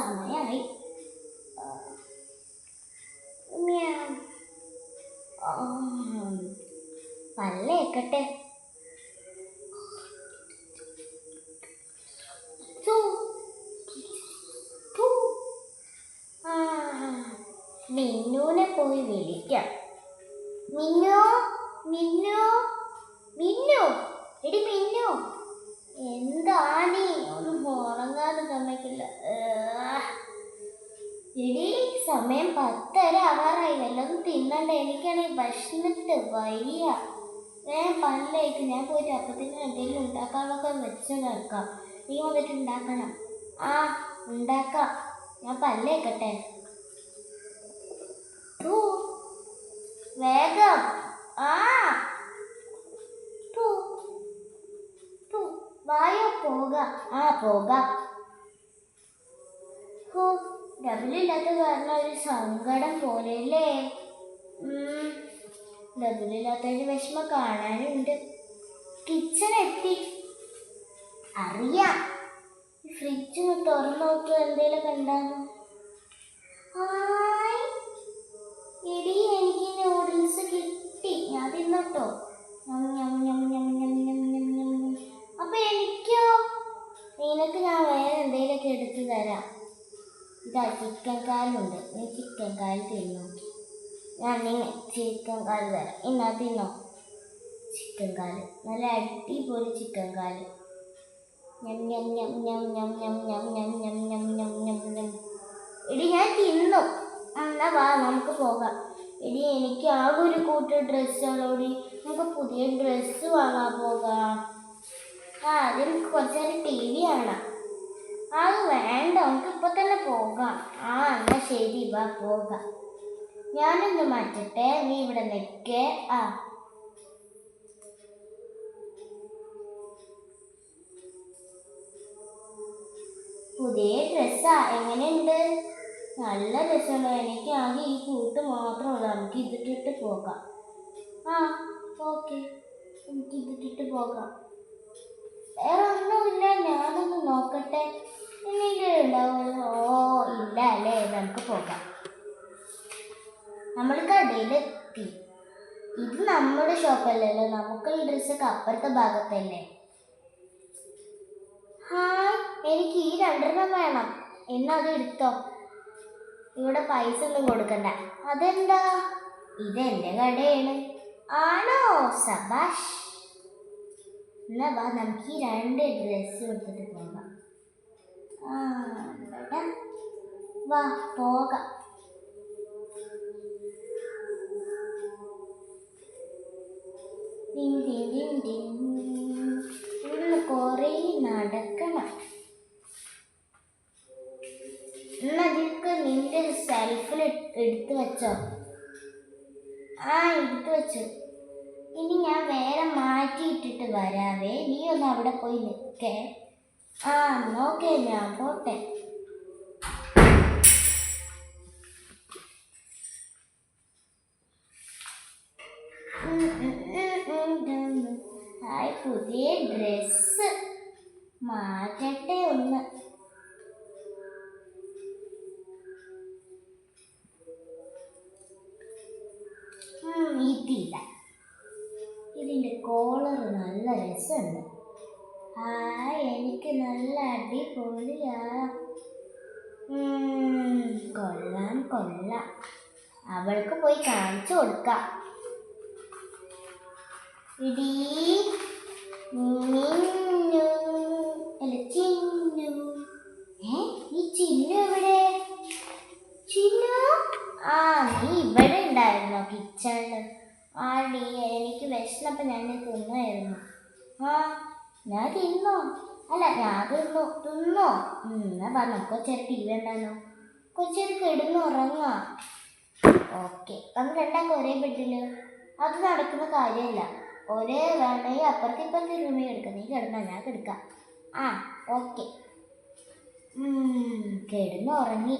സമയമായി. പല്ലേക്കട്ടെ. മിന്നുനെ പോയി വിളിക്കാം. മിന്നു, മിന്നു, മിന്നു, എടി മിന്നു, എന്താ നീ ഒന്നും ഉറങ്ങാതെ സമ്മതിക്കില്ല. എടി സമയം 10:30 ആവാറായി. വല്ലതും തിന്നണ്ട. എനിക്കാണെങ്കിൽ ഭക്ഷണത്തെ വയ്യ. പല്ലേക്ക് ഞാൻ പോയിട്ട് അപ്പത്തിന് എന്തെങ്കിലും ഉണ്ടാക്കാനൊക്കെ വെച്ച് നോക്കാം. നീ വന്നിട്ട് ഉണ്ടാക്കണം. ആ ഉണ്ടാക്കാം. ഞാൻ പല്ലേക്കട്ടെ. വേഗം. ആ വായോ പോകാം. ആ പോകാം. ഡബിളില്ലാത്ത കാരണം ഒരു സങ്കടം പോലെയല്ലേ. ഡബിളില്ലാത്തതിന്റെ വിഷമം കാണാനുണ്ട്. കിച്ചൺ എത്തി. അറിയാം. ഫ്രിഡ്ജ് തുറന്നു നോക്കി എന്തേലും കണ്ടാകും. എടി എനിക്ക് നൂഡിൽസ് കിട്ടി. ഞാൻ തിന്നോട്ടോ. അപ്പൊ എനിക്കോ? നിനക്ക് ഞാൻ വേറെ എന്തെങ്കിലുമൊക്കെ എടുത്തു തരാം. ഇതാ ചിക്കൻ കാലുണ്ട്. നീ ചിക്കൻ കാല് തിന്നോ. ഞാൻ ചിക്കൻ കാല് തരാം. ഇന്നാ തിന്നോ. ചിക്കൻ കാല് നല്ല അടിപൊളി ചിക്കൻ കാല്. എടി ഞാൻ തിന്നു. എന്നാ വാ നമുക്ക് പോകാം. എടി എനിക്ക് ആകെ ഒരു കൂട്ട് ഡ്രസ്സുകളോടി. നമുക്ക് പുതിയ ഡ്രസ്സ് വാങ്ങാൻ പോകാം. അതിന് കുറച്ച് നേരം TV കാണാം. അത് വേണ്ട, നമുക്ക് ഇപ്പൊ തന്നെ പോകാം. എന്നാ ശരി, വാ പോകാം. ഞാനൊന്ന് മാറ്റട്ടെ, നീ ഇവിടെ നിൽക്കേ. പുതിയ ഡ്രസ്സാ, എങ്ങനെയുണ്ട്? നല്ല രസമുണ്ടോ? എനിക്ക് ആകെ ഈ കൂട്ട് മാത്രമല്ല. നമുക്ക് ഇതിട്ടിട്ട് പോകാം. ഓക്കെ, എനിക്ക് ഇതിട്ടിട്ട് പോകാം. വേറെ ഒന്നുമില്ല. ഞാനൊന്ന് നോക്കട്ടെ. എന്തെങ്കിലും ഉണ്ടാവുമല്ലോ. ഇല്ല അല്ലേ. നമുക്ക് പോകാം. നമ്മൾ കടയിലെത്തി. ഇത് നമ്മുടെ ഷോപ്പല്ലല്ലോ. നമുക്കുള്ള ഡ്രസ്സൊക്കെ അപ്പുറത്തെ ഭാഗത്തല്ലേ. എനിക്ക് ഈ 2 വേണം. അത് എടുത്തോ. ഇവിടെ പൈസ ഒന്നും കൊടുക്കണ്ട. അതെന്താ? ഇതെന്റെ കടയാണ്. ആണോ? സബാഷ്. എന്നാ വാ, നമുക്ക് ഈ 2 ഡ്രസ്സ് എടുത്തിട്ട് പോകാം. വാ പോകാം. ഇവിടെ കുറേ നടക്കണം. എന്നതിക്ക് നിന്റെ സെൽഫിൽ എടുത്തു വെച്ചോ. എടുത്തു വെച്ചു. ഇനി ഞാൻ വേറെ മാറ്റിയിട്ടിട്ട് വരാവേ. നീ ഒന്ന് അവിടെ പോയി നിൽക്കേ. നോക്കേ, ഞാൻ പോട്ടെ. പുതിയ ഡ്രസ്സ് മാറ്റട്ടെ ഒന്ന്. ഇതില്ല. ഇതിൻ്റെ കോളർ നല്ല രസമുണ്ട്. എനിക്ക് നല്ല അടിപൊളിയാ. കൊള്ളാം കൊള്ളാം. അവൾക്ക് പോയി കാണിച്ചു കൊടുക്കാം. ഇടീ മിന്നു, അല്ല ചിന്നു. ഈ ചിന്നു എവിടെ? ചിന്നു, നീ ഇവിടെ ഉണ്ടായിരുന്നോ കിച്ചണില്? എനിക്ക് വിശന്നപ്പോൾ ഞാൻ തിന്നായിരുന്നു. ഞാൻ തിന്നോ? അല്ല, ഞാൻ തിന്നോ. എന്നാ നമുക്ക് കുറച്ചേരം TV ഉണ്ടാനോ. കുറച്ചേരം കിടന്ന് ഉറങ്ങാം. ഓക്കെ, നമ്മൾ രണ്ടാക്കും ഒരേ ബെഡില്. അത് നടക്കുന്ന കാര്യമല്ല. ഒരേ വേണമെങ്കിൽ അപ്പുറത്ത് ഇപ്പുറത്തെ റൂമിൽ എടുക്കാം. നീ കിടന്നാ ഞാൻ കിടക്കാം. ഓക്കെ. കിടന്ന് ഉറങ്ങി.